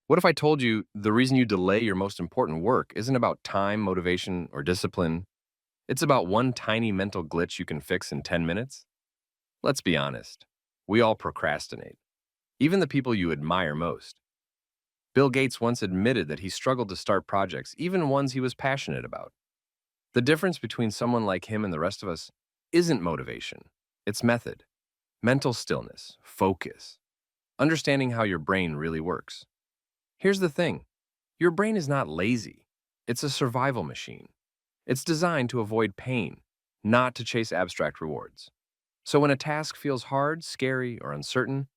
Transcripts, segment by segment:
What if I told you the reason you delay your most important work isn't about time, motivation, or discipline? It's about one tiny mental glitch you can fix in 10 minutes? Let's be honest. We all procrastinate, even the people you admire most. Bill Gates once admitted that he struggled to start projects, even ones he was passionate about. The difference between someone like him and the rest of us isn't motivation, it's method, mental stillness, focus, understanding how your brain really works. Here's the thing. Your brain is not lazy. It's a survival machine. It's designed to avoid pain, not to chase abstract rewards. So when a task feels hard, scary, or uncertain,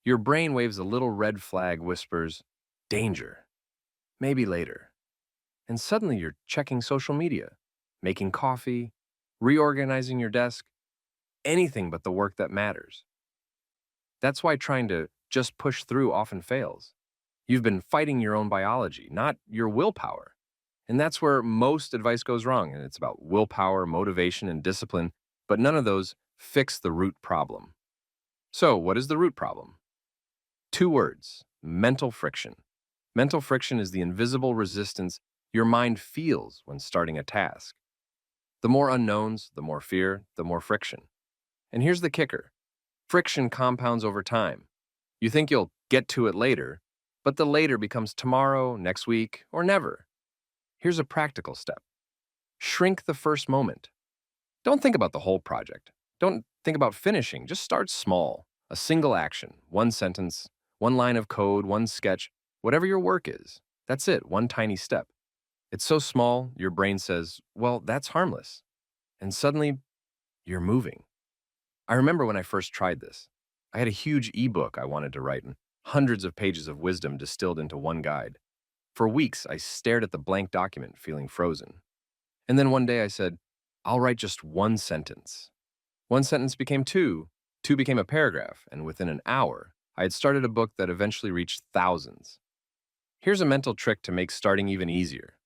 your brain waves a little red flag, whispers, danger, maybe later. And suddenly you're checking social media, making coffee, reorganizing your desk, anything but the work that matters. That's why trying to just push through often fails. You've been fighting your own biology, not your willpower. And that's where most advice goes wrong. And it's about willpower, motivation, and discipline, but none of those fix the root problem. So, what is the root problem? Two words: mental friction. Mental friction is the invisible resistance your mind feels when starting a task. The more unknowns, the more fear, the more friction. And here's the kicker: friction compounds over time. You think you'll get to it later, but the later becomes tomorrow, next week, or never. Here's a practical step: shrink the first moment. Don't think about the whole project. Don't think about finishing. Just start small. A single action, one sentence, one line of code, one sketch, whatever your work is. That's it, one tiny step. It's so small, your brain says, well, that's harmless. And suddenly, you're moving. I remember when I first tried this. I had a huge ebook I wanted to write and hundreds of pages of wisdom distilled into one guide. For weeks, I stared at the blank document, feeling frozen. And then one day I said, I'll write just one sentence. One sentence became two, two became a paragraph, and within an hour, I had started a book that eventually reached thousands. Here's a mental trick to make starting even easier: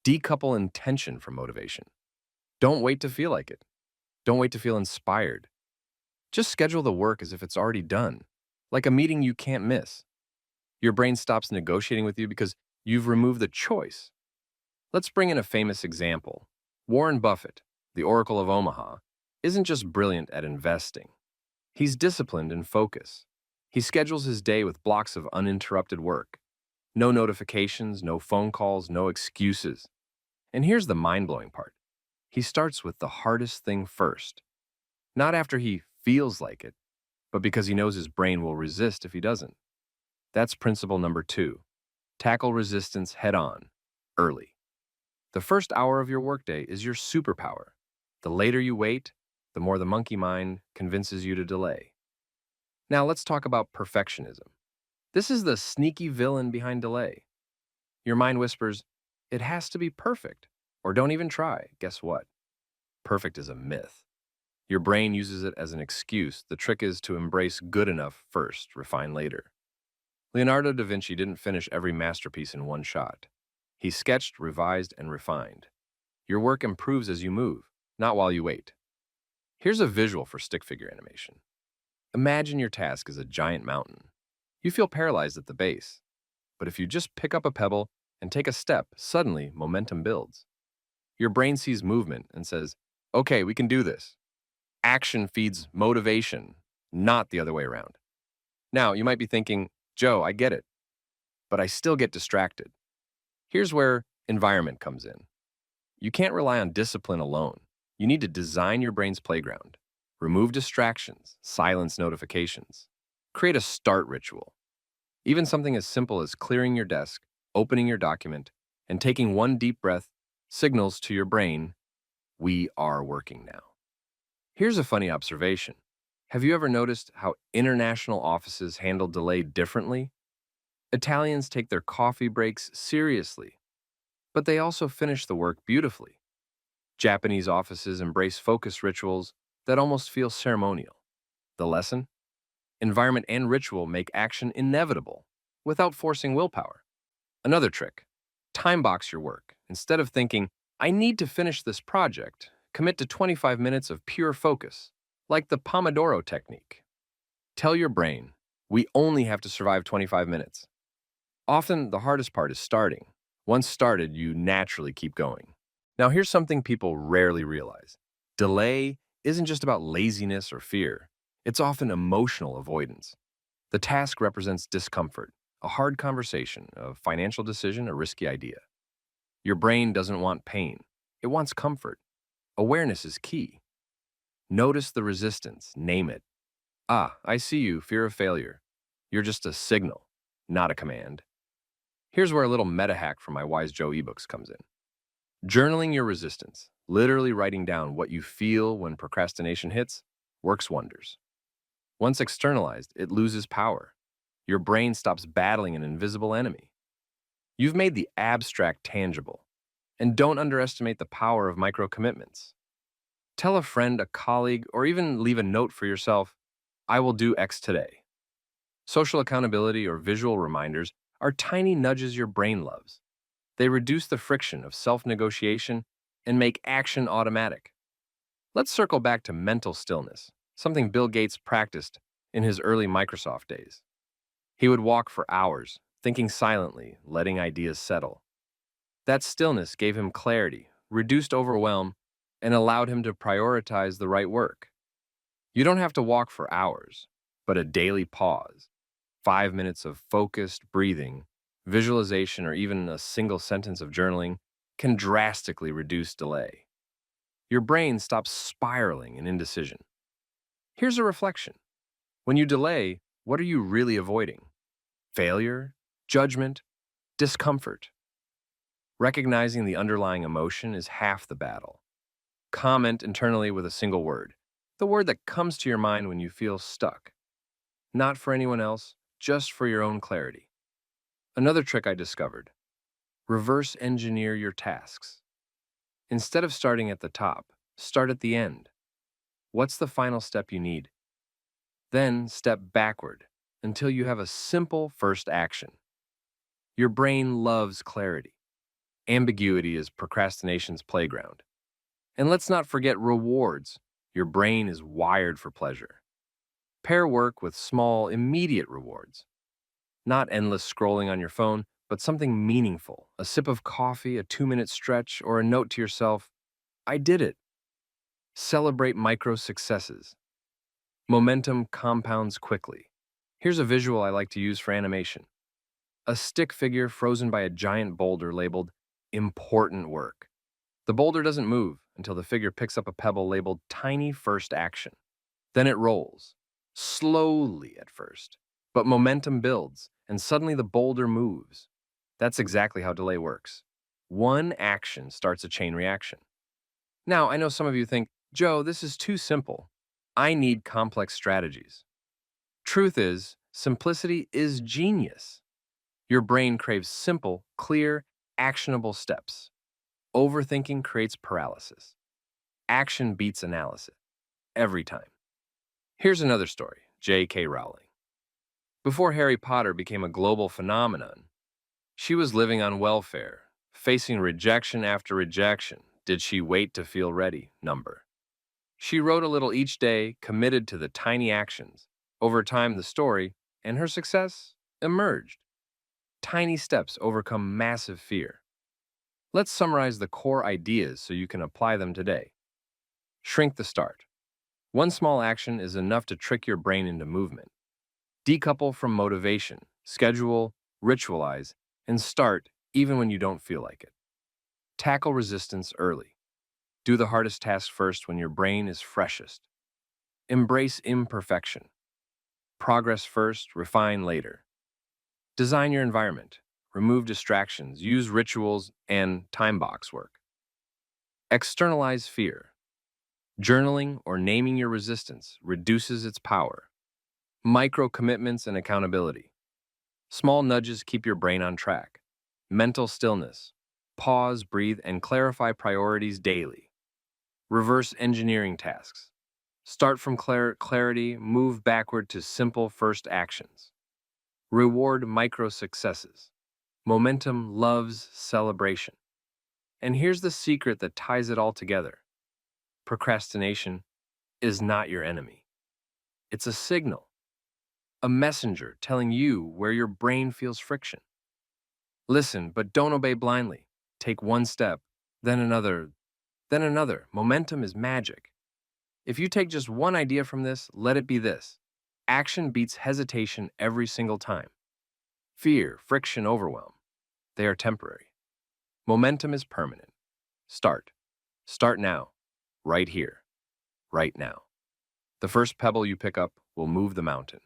decouple intention from motivation. Don't wait to feel like it. Don't wait to feel inspired. Just schedule the work as if it's already done, like a meeting you can't miss. Your brain stops negotiating with you because you've removed the choice. Let's bring in a famous example. Warren Buffett, the Oracle of Omaha, isn't just brilliant at investing. He's disciplined in focus. He schedules his day with blocks of uninterrupted work. No notifications, no phone calls, no excuses. And here's the mind-blowing part. He starts with the hardest thing first. Not after he feels like it, but because he knows his brain will resist if he doesn't. That's principle number 2. Tackle resistance head on, early. The first hour of your workday is your superpower. The later you wait, the more the monkey mind convinces you to delay. Now let's talk about perfectionism. This is the sneaky villain behind delay. Your mind whispers, it has to be perfect, or don't even try. Guess what? Perfect is a myth. Your brain uses it as an excuse. The trick is to embrace good enough first, refine later. Leonardo da Vinci didn't finish every masterpiece in one shot. He sketched, revised, and refined. Your work improves as you move, not while you wait. Here's a visual for stick figure animation. Imagine your task is a giant mountain. You feel paralyzed at the base. But if you just pick up a pebble and take a step, suddenly momentum builds. Your brain sees movement and says, okay, we can do this. Action feeds motivation, not the other way around. Now, you might be thinking, Joe, I get it, but I still get distracted. Here's where environment comes in. You can't rely on discipline alone. You need to design your brain's playground. Remove distractions, silence notifications. Create a start ritual. Even something as simple as clearing your desk, opening your document, and taking one deep breath signals to your brain, we are working now. Here's a funny observation. Have you ever noticed how international offices handle delay differently? Italians take their coffee breaks seriously, but they also finish the work beautifully. Japanese offices embrace focus rituals that almost feel ceremonial. The lesson? Environment and ritual make action inevitable without forcing willpower. Another trick: time box your work. Instead of thinking, I need to finish this project, commit to 25 minutes of pure focus, like the Pomodoro technique. Tell your brain, we only have to survive 25 minutes. Often, the hardest part is starting. Once started, you naturally keep going. Now, here's something people rarely realize. Delay isn't just about laziness or fear. It's often emotional avoidance. The task represents discomfort, a hard conversation, a financial decision, a risky idea. Your brain doesn't want pain. It wants comfort. Awareness is key. Notice the resistance, name it. Ah, I see you, fear of failure. You're just a signal, not a command. Here's where a little meta hack from my Wise Joe ebooks comes in. Journaling your resistance, literally writing down what you feel when procrastination hits, works wonders. Once externalized, it loses power. Your brain stops battling an invisible enemy. You've made the abstract tangible. And don't underestimate the power of micro commitments. Tell a friend, a colleague, or even leave a note for yourself, I will do X today. Social accountability or visual reminders are tiny nudges your brain loves. They reduce the friction of self-negotiation and make action automatic. Let's circle back to mental stillness, something Bill Gates practiced in his early Microsoft days. He would walk for hours, thinking silently, letting ideas settle. That stillness gave him clarity, reduced overwhelm, and allowed him to prioritize the right work. You don't have to walk for hours, but a daily pause, 5 minutes of focused breathing, visualization, or even a single sentence of journaling can drastically reduce delay. Your brain stops spiraling in indecision. Here's a reflection. When you delay, what are you really avoiding? Failure, judgment, discomfort. Recognizing the underlying emotion is half the battle. Comment internally with a single word, the word that comes to your mind when you feel stuck. Not for anyone else, just for your own clarity. Another trick I discovered: reverse engineer your tasks. Instead of starting at the top, start at the end. What's the final step you need? Then step backward until you have a simple first action. Your brain loves clarity. Ambiguity is procrastination's playground. And let's not forget rewards. Your brain is wired for pleasure. Pair work with small, immediate rewards. Not endless scrolling on your phone, but something meaningful. A sip of coffee, a 2-minute stretch, or a note to yourself, I did it. Celebrate micro successes. Momentum compounds quickly. Here's a visual I like to use for animation. A stick figure frozen by a giant boulder labeled important work. The boulder doesn't move until the figure picks up a pebble labeled tiny first action. Then it rolls, slowly at first, but momentum builds, and suddenly the boulder moves. That's exactly how delay works. One action starts a chain reaction. Now, I know some of you think, Joe, this is too simple. I need complex strategies. Truth is, simplicity is genius. Your brain craves simple, clear, actionable steps. Overthinking creates paralysis. Action beats analysis every time. Here's another story, J.K. Rowling. Before Harry Potter became a global phenomenon, she was living on welfare, facing rejection after rejection. Did she wait to feel ready? Number. She wrote a little each day, committed to the tiny actions. Over time, the story and her success emerged. Tiny steps overcome massive fear. Let's summarize the core ideas so you can apply them today. Shrink the start. One small action is enough to trick your brain into movement. Decouple from motivation, schedule, ritualize, and start even when you don't feel like it. Tackle resistance early. Do the hardest task first when your brain is freshest. Embrace imperfection. Progress first, refine later. Design your environment. Remove distractions. Use rituals and time box work. Externalize fear. Journaling or naming your resistance reduces its power. Micro commitments and accountability. Small nudges keep your brain on track. Mental stillness. Pause, breathe, and clarify priorities daily. Reverse engineering tasks. Start from clarity, move backward to simple first actions. Reward micro successes. Momentum loves celebration. And here's the secret that ties it all together. Procrastination is not your enemy. It's a signal, a messenger telling you where your brain feels friction. Listen, but don't obey blindly. Take one step, then another, then another. Momentum is magic. If you take just one idea from this, let it be this: action beats hesitation every single time. Fear, friction, overwhelm, they are temporary. Momentum is permanent. Start. Start now. Right here. Right now. The first pebble you pick up will move the mountain.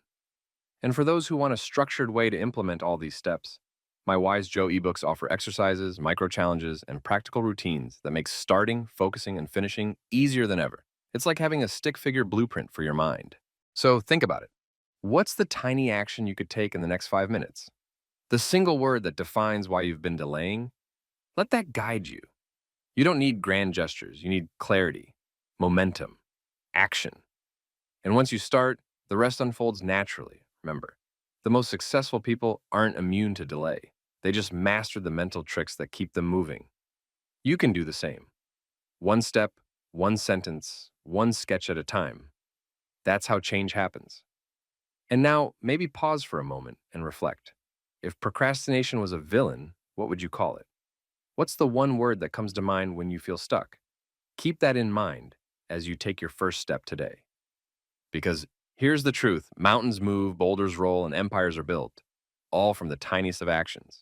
And for those who want a structured way to implement all these steps, my Wise Joe ebooks offer exercises, micro challenges, and practical routines that make starting, focusing, and finishing easier than ever. It's like having a stick figure blueprint for your mind. So think about it. What's the tiny action you could take in the next 5 minutes? The single word that defines why you've been delaying? Let that guide you. You don't need grand gestures, you need clarity, momentum, action. And once you start, the rest unfolds naturally. Remember, the most successful people aren't immune to delay. They just mastered the mental tricks that keep them moving. You can do the same. One step, one sentence, one sketch at a time. That's how change happens. And now, maybe pause for a moment and reflect. If procrastination was a villain, what would you call it? What's the one word that comes to mind when you feel stuck? Keep that in mind as you take your first step today. Because here's the truth: mountains move, boulders roll, and empires are built, all from the tiniest of actions.